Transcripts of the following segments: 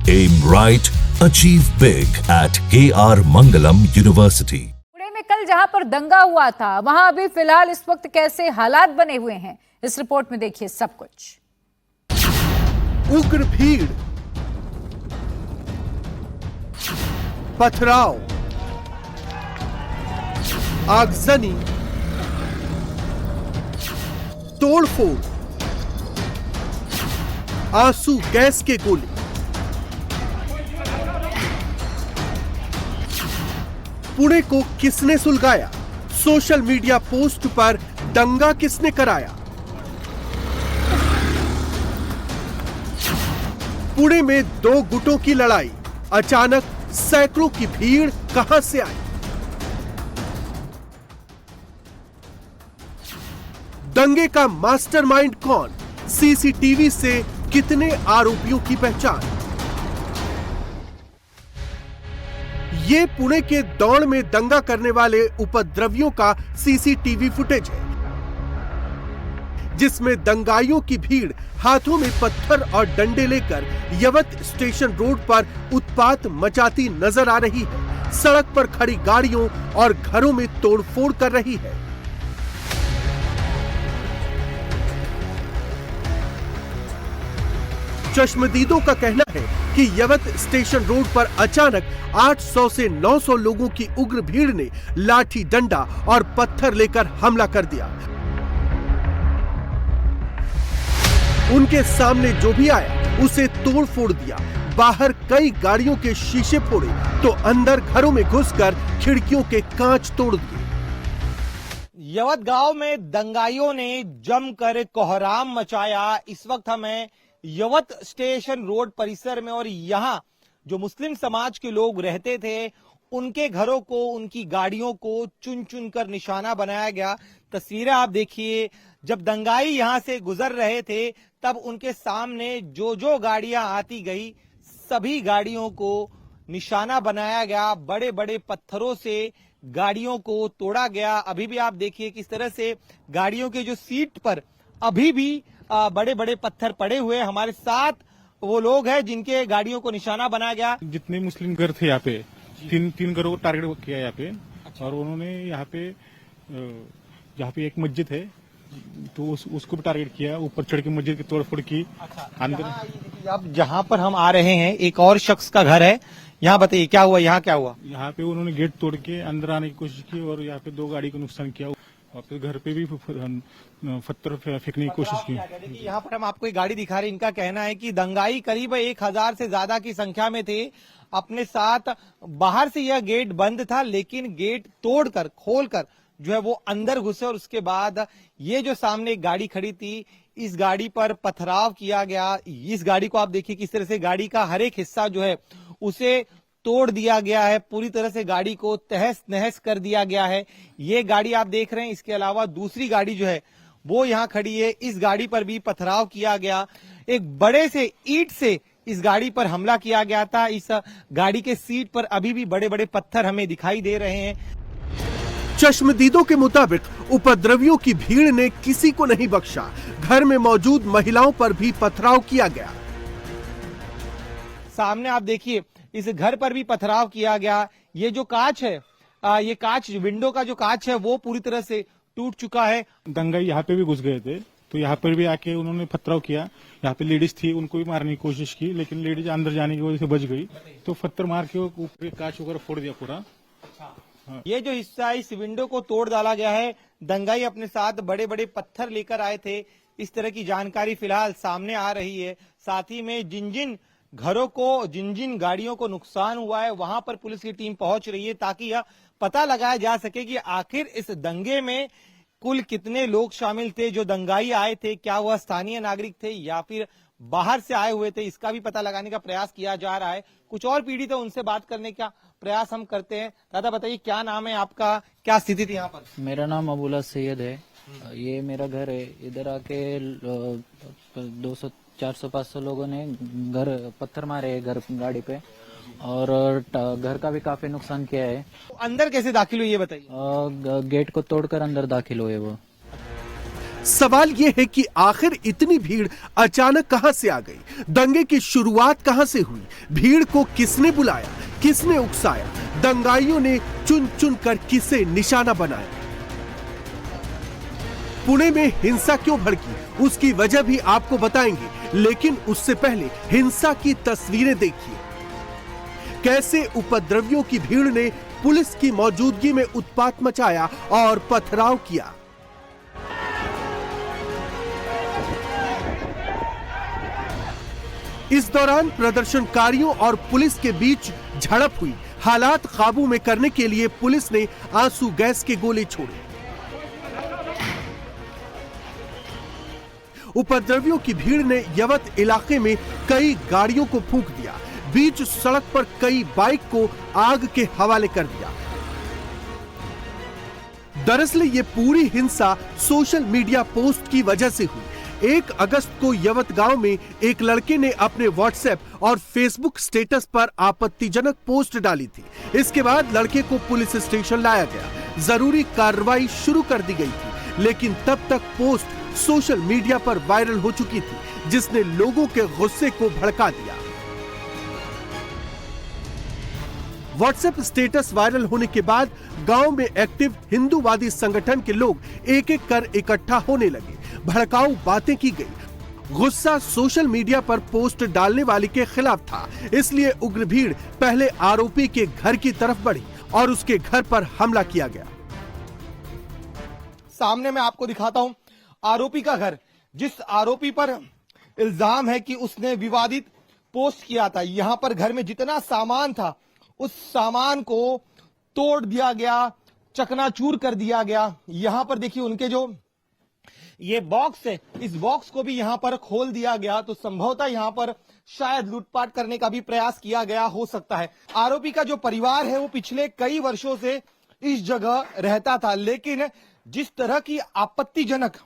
Aim right, achieve big at KR Mangalam University. Pune में कल जहां पर दंगा हुआ था, वहां अभी फिलहाल इस वक्त कैसे हालात बने हुए हैं, इस रिपोर्ट में देखिए सब कुछ। उग्र भीड़, पथराव, आगजनी, तोड़फोड़, आंसू गैस के गोले, पुणे को किसने सुलगाया? सोशल मीडिया पोस्ट पर दंगा किसने कराया? पुणे में दो गुटों की लड़ाई, अचानक सैकड़ों की भीड़ कहां से आई? दंगे का मास्टरमाइंड कौन? सीसीटीवी से कितने आरोपियों की पहचान? ये पुणे के दौड़ में दंगा करने वाले उपद्रवियों का सीसीटीवी फुटेज है, जिसमें दंगाइयों की भीड़ हाथों में पत्थर और डंडे लेकर यवत स्टेशन रोड पर उत्पात मचाती नजर आ रही है। सड़क पर खड़ी गाड़ियों और घरों में तोड़फोड़ कर रही है। चश्मदीदों का कहना है कि यवत स्टेशन रोड पर अचानक 800 से 900 लोगों की उग्र भीड़ ने लाठी डंडा और पत्थर लेकर हमला कर दिया। उनके सामने जो भी आया उसे तोड़ फोड़ दिया। बाहर कई गाड़ियों के शीशे फोड़े तो अंदर घरों में घुसकर खिड़कियों के कांच तोड़ दिए। यवत गांव में दंगाइयों ने जमकर कोहराम मचाया। इस वक्त हमें यवत स्टेशन रोड परिसर में और यहाँ जो मुस्लिम समाज के लोग रहते थे उनके घरों को, उनकी गाड़ियों को चुन चुन कर निशाना बनाया गया। तस्वीरें आप देखिए, जब दंगाई यहाँ से गुजर रहे थे तब उनके सामने जो जो गाड़ियां आती गई सभी गाड़ियों को निशाना बनाया गया। बड़े बड़े पत्थरों से गाड़ियों को तोड़ा गया। अभी भी आप देखिए किस तरह से गाड़ियों के जो सीट पर अभी भी बड़े बड़े पत्थर पड़े हुए। हमारे साथ वो लोग हैं जिनके गाड़ियों को निशाना बनाया गया। जितने मुस्लिम घर थे यहाँ पे तीन घरों को टारगेट किया यहाँ पे। अच्छा। और उन्होंने यहाँ पे एक मस्जिद है तो उसको भी टारगेट किया, ऊपर चढ़ के मस्जिद की तोड़फोड़ की। अच्छा, अंदर अब जहाँ पर हम आ रहे हैं एक और शख्स का घर है, यहाँ बताइए क्या हुआ, यहाँ क्या हुआ? यहाँ पे उन्होंने गेट तोड़ के अंदर आने की कोशिश की और यहाँ पे 2 गाड़ी को नुकसान किया और फिर घर पे भी पत्थर फेंकने की कोशिश की। देखिए यहाँ पर हम आपको एक गाड़ी दिखा रहे हैं। इनका कहना है कि दंगाई करीब 1000 से ज्यादा की संख्या में थे। अपने साथ बाहर से यह गेट बंद था लेकिन गेट तोड़कर खोलकर जो है वो अंदर घुसे और उसके बाद ये जो सामने एक गाड़ी खड़ी थी इस गाड़ी पर पथराव किया गया। इस गाड़ी को आप देखिए किस तरह से गाड़ी का हर एक हिस्सा जो है उसे तोड़ दिया गया है। पूरी तरह से गाड़ी को तहस नहस कर दिया गया है। ये गाड़ी आप देख रहे हैं। इसके अलावा दूसरी गाड़ी जो है वो यहाँ खड़ी है। इस गाड़ी पर भी पथराव किया गया। एक बड़े से ईंट से इस गाड़ी पर हमला किया गया था। इस गाड़ी के सीट पर अभी भी बड़े बड़े पत्थर हमें दिखाई दे रहे हैं। चश्मदीदों के मुताबिक उपद्रवियों की भीड़ ने किसी को नहीं बख्शा। घर में मौजूद महिलाओं पर भी पथराव किया गया। सामने आप देखिए इस घर पर भी पथराव किया गया। ये जो कांच है, ये कांच विंडो का जो कांच है वो पूरी तरह से टूट चुका है। दंगाई यहाँ पे भी घुस गए थे तो यहाँ पर भी आके उन्होंने पथराव किया। यहाँ पे लेडीज थी, उनको भी मारने की कोशिश की लेकिन लेडीज अंदर जाने की वजह से बच गई तो पत्थर मार के ऊपर कांच वगैरह फोड़ दिया पूरा। हाँ। ये जो हिस्सा इस विंडो को तोड़ डाला गया है। दंगाई अपने साथ बड़े बड़े पत्थर लेकर आए थे। इस तरह की जानकारी फिलहाल सामने आ रही है। साथ ही में जिन जिन घरों को, जिन जिन गाड़ियों को नुकसान हुआ है वहां पर पुलिस की टीम पहुंच रही है ताकि यह पता लगाया जा सके कि आखिर इस दंगे में कुल कितने लोग शामिल थे। जो दंगाई आए थे क्या वह स्थानीय नागरिक थे या फिर बाहर से आए हुए थे, इसका भी पता लगाने का प्रयास किया जा रहा है। कुछ और पीड़ित है उनसे बात करने का प्रयास हम करते हैं। दादा बताइए क्या नाम है आपका, क्या स्थिति थी यहाँ पर? मेरा नाम अबुला सैयद है। ये मेरा घर है। इधर आके 200 400 500 लोगों ने घर पत्थर मारे है घर गाड़ी पे और घर का भी काफी नुकसान किया है। अंदर कैसे दाखिल हुई ये बताइए? गेट को तोड़कर अंदर दाखिल हुए वो। सवाल यह है कि आखिर इतनी भीड़ अचानक कहां से आ गई? दंगे की शुरुआत कहां से हुई? भीड़ को किसने बुलाया, किसने उकसाया? दंगाइयों ने चुन चुन कर किसे निशाना बनाया? पुणे में हिंसा क्यों भड़की, उसकी वजह भी आपको बताएंगे, लेकिन उससे पहले हिंसा की तस्वीरें देखिए। कैसे उपद्रवियों की भीड़ ने पुलिस की मौजूदगी में उत्पात मचाया और पथराव किया। इस दौरान प्रदर्शनकारियों और पुलिस के बीच झड़प हुई। हालात काबू में करने के लिए पुलिस ने आंसू गैस के गोले छोड़े। उपद्रवियों की भीड़ ने यवत इलाके में कई गाड़ियों को फूंक दिया। बीच सड़क पर कई बाइक को आग के हवाले कर दिया। दरअसल ये पूरी हिंसा सोशल मीडिया पोस्ट की वजह से हुई। 1 अगस्त को यवत गांव में एक लड़के ने अपने व्हाट्सएप और फेसबुक स्टेटस पर आपत्तिजनक पोस्ट डाली थी। इसके बाद लड़के को पुलिस स्टेशन लाया गया। जरूरी कार्रवाई शुरू कर दी गई थी, लेकिन तब तक पोस्ट सोशल मीडिया पर वायरल हो चुकी थी, जिसने लोगों के गुस्से को भड़का दिया। व्हाट्सएप स्टेटस वायरल होने के बाद गांव में एक्टिव हिंदूवादी संगठन के लोग एक एक कर इकट्ठा होने लगे। भड़काऊ बातें की गई। गुस्सा सोशल मीडिया पर पोस्ट डालने वाले के खिलाफ था, इसलिए उग्र भीड़ पहले आरोपी के घर की तरफ बढ़ी और उसके घर पर हमला किया गया। सामने मैं आपको दिखाता हूं आरोपी का घर, जिस आरोपी पर इल्जाम है कि उसने विवादित पोस्ट किया था। यहां पर घर में जितना सामान था उस सामान को तोड़ दिया गया, चकनाचूर कर दिया गया। यहां पर देखिए उनके जो ये बॉक्स है, इस बॉक्स को भी यहां पर खोल दिया गया। तो संभवतः यहां पर शायद लूटपाट करने का भी प्रयास किया गया हो सकता है। आरोपी का जो परिवार है वो पिछले कई वर्षों से इस जगह रहता था, लेकिन जिस तरह की आपत्तिजनक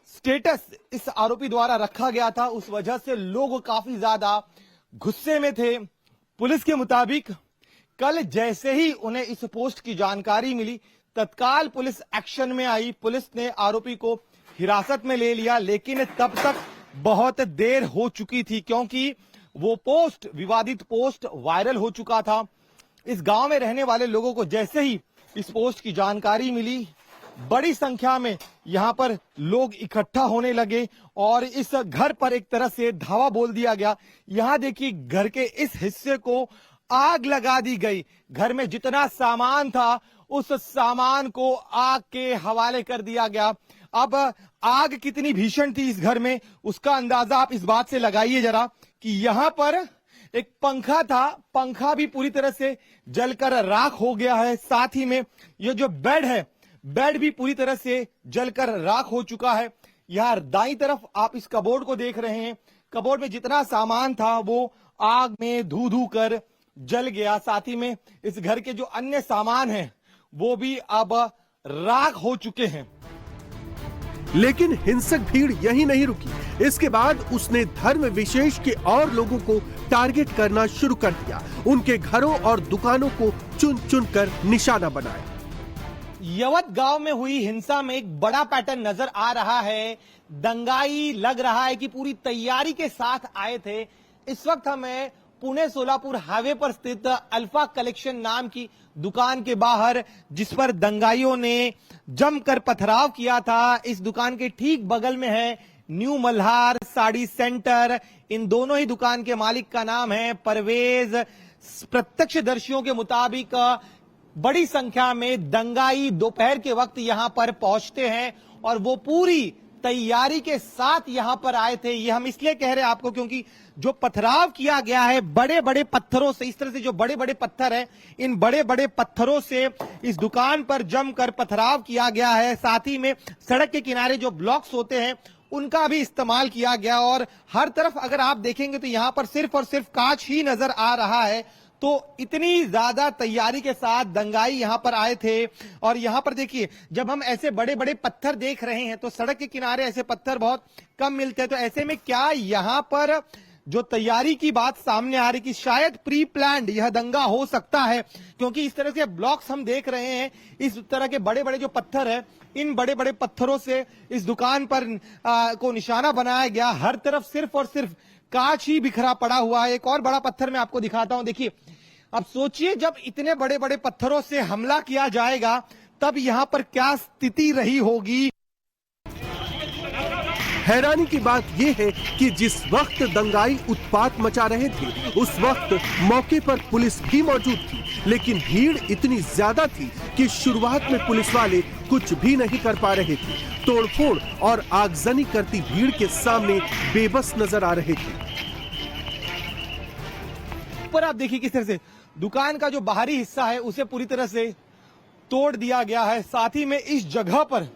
स्टेटस इस आरोपी द्वारा रखा गया था, उस वजह से लोग काफी ज्यादा गुस्से में थे। पुलिस के मुताबिक कल जैसे ही उन्हें इस पोस्ट की जानकारी मिली, तत्काल पुलिस एक्शन में आई। पुलिस ने आरोपी को हिरासत में ले लिया, लेकिन तब तक बहुत देर हो चुकी थी, क्योंकि वो पोस्ट, विवादित पोस्ट वायरल हो चुका था। इस गांव में रहने वाले लोगों को जैसे ही इस पोस्ट की जानकारी मिली, बड़ी संख्या में यहां पर लोग इकट्ठा होने लगे और इस घर पर एक तरह से धावा बोल दिया गया। यहां देखिए घर के इस हिस्से को आग लगा दी गई। घर में जितना सामान था उस सामान को आग के हवाले कर दिया गया। अब आग कितनी भीषण थी इस घर में, उसका अंदाजा आप इस बात से लगाइए जरा कि यहां पर एक पंखा था, पंखा भी पूरी तरह से जलकर राख हो गया है। साथ ही में ये जो बेड है, बेड भी पूरी तरह से जलकर राख हो चुका है। यहां दाईं तरफ आप इस कबोर्ड को देख रहे हैं, कबोर्ड में जितना सामान था वो आग में धू धू कर जल गया। साथ ही में इस घर के जो अन्य सामान हैं वो भी अब राख हो चुके हैं। लेकिन हिंसक भीड़ यहीं नहीं रुकी। इसके बाद उसने धर्म विशेष के और लोगों को टारगेट करना शुरू कर दिया। उनके घरों और दुकानों को चुन चुन कर निशाना बनाया। यवत गांव में हुई हिंसा में एक बड़ा पैटर्न नजर आ रहा है। दंगाई लग रहा है कि पूरी तैयारी के साथ आए थे। इस वक्त हमें पुणे सोलापुर हाईवे पर स्थित अल्फा कलेक्शन नाम की दुकान के बाहर, जिस पर दंगाइयों ने जमकर पथराव किया था, इस दुकान के ठीक बगल में है न्यू मल्हार साड़ी सेंटर। इन दोनों ही दुकान के मालिक का नाम है परवेज। प्रत्यक्षदर्शियों के मुताबिक बड़ी संख्या में दंगाई दोपहर के वक्त यहां पर पहुंचते हैं और वो पूरी तैयारी के साथ यहां पर आए थे। ये हम इसलिए कह रहे हैं आपको क्योंकि जो पथराव किया गया है बड़े बड़े पत्थरों से, इस तरह से जो बड़े बड़े पत्थर हैं, इन बड़े बड़े पत्थरों से इस दुकान पर जमकर पथराव किया गया है। साथ ही में सड़क के किनारे जो ब्लॉक्स होते हैं उनका भी इस्तेमाल किया गया और हर तरफ अगर आप देखेंगे तो यहां पर सिर्फ और सिर्फ कांच ही नजर आ रहा है। तो इतनी ज्यादा तैयारी के साथ दंगाई यहां पर आए थे। और यहां पर देखिए, जब हम ऐसे बड़े बड़े पत्थर देख रहे हैं तो सड़क के किनारे ऐसे पत्थर बहुत कम मिलते हैं। तो ऐसे में क्या यहां पर जो तैयारी की बात सामने आ रही कि शायद प्री प्लान्ड यह दंगा हो सकता है, क्योंकि इस तरह के ब्लॉक्स हम देख रहे हैं, इस तरह के बड़े बड़े जो पत्थर है, इन बड़े बड़े पत्थरों से इस दुकान पर को निशाना बनाया गया। हर तरफ सिर्फ और सिर्फ कांच ही बिखरा पड़ा हुआ है। एक और बड़ा पत्थर मैं आपको दिखाता हूं, देखिए। अब सोचिए जब इतने बड़े बड़े पत्थरों से हमला किया जाएगा तब यहां पर क्या स्थिति रही होगी। हैरानी की बात यह है कि जिस वक्त दंगाई उत्पात मचा रहे थे उस वक्त मौके पर पुलिस भी मौजूद थी, लेकिन भीड़ इतनी ज्यादा थी कि शुरुआत में पुलिस वाले कुछ भी नहीं कर पा रहे थे। तोड़फोड़ और आगजनी करती भीड़ के सामने बेबस नजर आ रहे थे। ऊपर आप देखिए किस तरह से दुकान का जो बाहरी हिस्सा है उसे पूरी तरह से तोड़ दिया गया है। साथ ही में इस जगह पर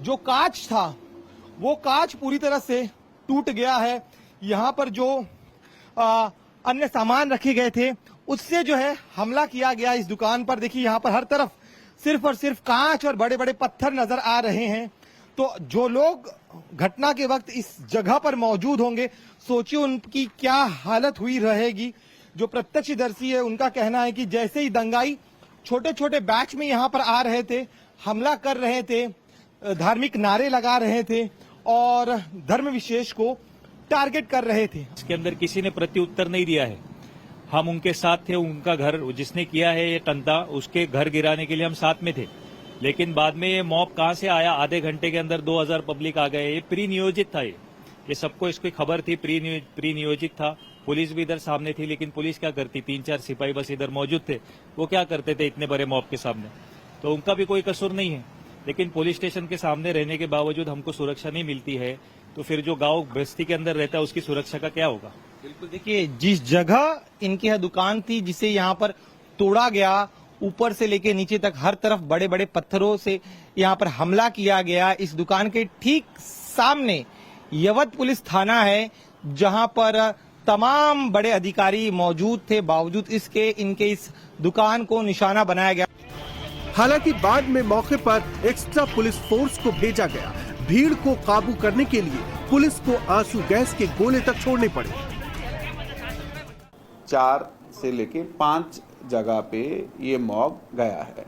जो कांच था वो कांच पूरी तरह से टूट गया है। यहाँ पर जो अन्य सामान रखे गए थे उससे जो है हमला किया गया इस दुकान पर। देखिए यहाँ पर हर तरफ सिर्फ और सिर्फ कांच और बड़े बड़े पत्थर नजर आ रहे हैं। तो जो लोग घटना के वक्त इस जगह पर मौजूद होंगे, सोचिए उनकी क्या हालत हुई रहेगी। जो प्रत्यक्षदर्शी है उनका कहना है कि जैसे ही दंगाई छोटे छोटे बैच में यहाँ पर आ रहे थे, हमला कर रहे थे, धार्मिक नारे लगा रहे थे और धर्म विशेष को टारगेट कर रहे थे। इसके अंदर किसी ने प्रत्युत्तर नहीं दिया है। हम उनके साथ थे, उनका घर जिसने किया है ये टंटा, उसके घर गिराने के लिए हम साथ में थे। लेकिन बाद में ये मॉब कहां से आया, आधे घंटे के अंदर 2000 पब्लिक आ गए। ये प्री नियोजित था, ये सबको इसकी खबर थी, प्री नियोजित था। पुलिस भी इधर सामने थी, लेकिन पुलिस क्या करती, 3-4 सिपाही बस इधर मौजूद थे। वो क्या करते थे इतने बड़े मॉब के सामने, तो उनका भी कोई कसूर नहीं है। लेकिन पुलिस स्टेशन के सामने रहने के बावजूद हमको सुरक्षा नहीं मिलती है, तो फिर जो गांव बस्ती के अंदर रहता है उसकी सुरक्षा का क्या होगा। बिल्कुल, देखिए जिस जगह इनकी यह दुकान थी जिसे यहाँ पर तोड़ा गया, ऊपर से लेके नीचे तक हर तरफ बड़े बड़े पत्थरों से यहाँ पर हमला किया गया। इस दुकान के ठीक सामने यवत पुलिस थाना है, जहां पर तमाम बड़े अधिकारी मौजूद थे, बावजूद इसके इनके इस दुकान को निशाना बनाया गया। हालांकि बाद में मौके पर एक्स्ट्रा पुलिस फोर्स को भेजा गया। भीड़ को काबू करने के लिए पुलिस को आंसू गैस के गोले तक छोड़ने पड़े। 4 से लेके 5 जगह पे ये मॉब गया है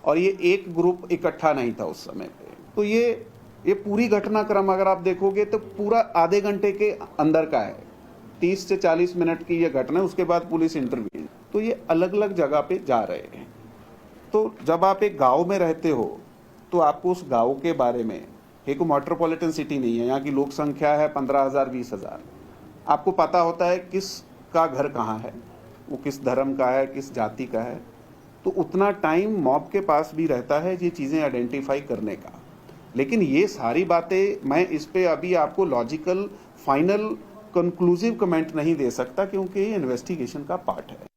और ये एक ग्रुप इकट्ठा नहीं था उस समय पे। तो ये पूरी घटनाक्रम अगर आप देखोगे तो पूरा आधे घंटे के अंदर का है, 30 से 40 मिनट की ये घटना है। उसके बाद पुलिस इंटरव्यू, तो ये अलग अलग जगह पे जा रहे हैं। तो जब आप एक गांव में रहते हो तो आपको उस गांव के बारे में, एक मेट्रोपॉलिटन सिटी नहीं है, यहाँ की लोक संख्या है 15,000-20,000, आपको पता होता है किस का घर कहाँ है, वो किस धर्म का है, किस जाति का है। तो उतना टाइम मॉब के पास भी रहता है ये चीज़ें आइडेंटिफाई करने का। लेकिन ये सारी बातें मैं इस पे अभी आपको लॉजिकल फाइनल कंक्लूसिव कमेंट नहीं दे सकता, क्योंकि ये इन्वेस्टिगेशन का पार्ट है।